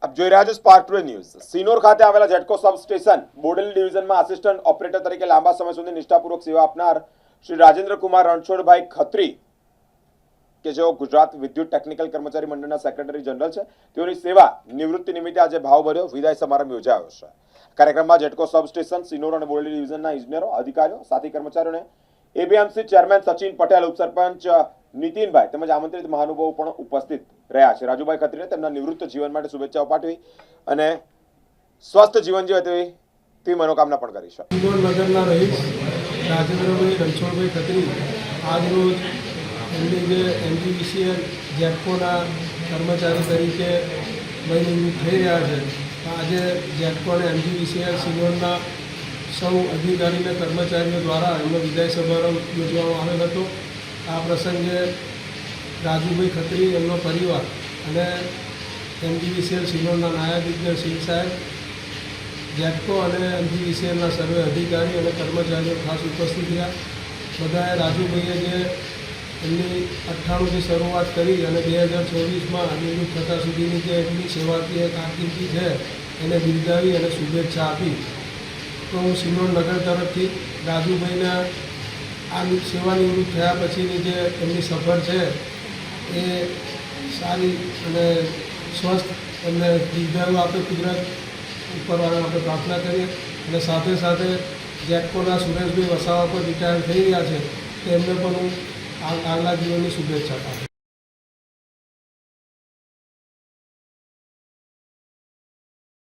આપ જોઈ રહ્યા છો સ્પાર્ક ટુડે ન્યૂઝ। સિનોર ખાતે આવેલા જેટકો સબસ્ટેશન બોડેલી ડિવિઝનમાં આસિસ્ટન્ટ ઓપરેટર તરીકે લાંબા સમય સુધી નિષ્ઠાપૂર્વક સેવા આપનાર શ્રી રાજેન્દ્ર કુમાર રણછોડભાઈ ખત્રી કે જેઓ ગુજરાત વિદ્યુત ટેકનિકલ કર્મચારી મંડળના સેક્રેટરી જનરલ છે, તેઓની સેવા નિવૃત્તિ નિમિત્તે આજે ભાવભર્યો વિદાય સમારંભ યોજાયો છે। કાર્યક્રમમાં જેટકો સબસ્ટેશન સિનોર અને બોડેલી ડિવિઝનના ઇજનેરો, અધિકારીઓ, સાથી કર્મચારીઓને એબીએમસી ચેરમેન સચિન પટેલ, ઉપસરપંચ નીતિનભાઈ તેમજ આમંત્રિત મહાનુભાવો પણ ઉપસ્થિત રહ્યા છે। રાજુભાઈ ખત્રીને તેમના નિવૃત્ત જીવન માટે શુભેચ્છાઓ પાઠવી અને સ્વસ્થ જીવન જીવે તેવી મનોકામના પણ કરી છે। સિનોર નગરના રહીશ રાજેન્દ્રભાઈ રણછોડભાઈ ખત્રી આજરોજ એમની જે એનજીવીસીએલ જેટકોના કર્મચારી તરીકે વયનિવૃત્ત થઈ રહ્યા છે, આજે જેટકો અને એનજીવીસીએલ સિનોરના સૌ અધિકારી અને કર્મચારીઓ દ્વારા એમનો વિદાય સમારંભ યોજવામાં આવેલ હતો। આ પ્રસંગે રાજુભાઈ ખત્રી, એમનો પરિવાર અને એનજીવીસીએલ સિનોરના નાયબ ઇજનેર સિંહ સાહેબ, જેટકો અને એનજીવીસીએલના સર્વે અધિકારી અને કર્મચારીઓ ખાસ ઉપસ્થિત રહ્યા। બધાએ રાજુભાઈએ જે એમની 98થી શરૂઆત કરી અને 2024માં નિવૃત્ત થતાં સુધીની જે એમની સેવાકીય કારકિર્દી છે એને બિરદાવી અને શુભેચ્છા આપી। તો હું સિનોર નગર તરફથી રાજુભાઈના આ સેવા નિવૃત્ત થયા પછીની જે એમની સફર છે એ સારી અને સ્વસ્થ એમને દીર્ઘાયુ આપે કુદરત ઉપરવાળાને આપણે પ્રાર્થના કરીએ અને સાથે સાથે જેટકોના સુરેશભાઈ વસાવા પર રિટાયર થઈ રહ્યા છે તેમને પણ હું આગલા જીવનની શુભેચ્છા પાઠવું।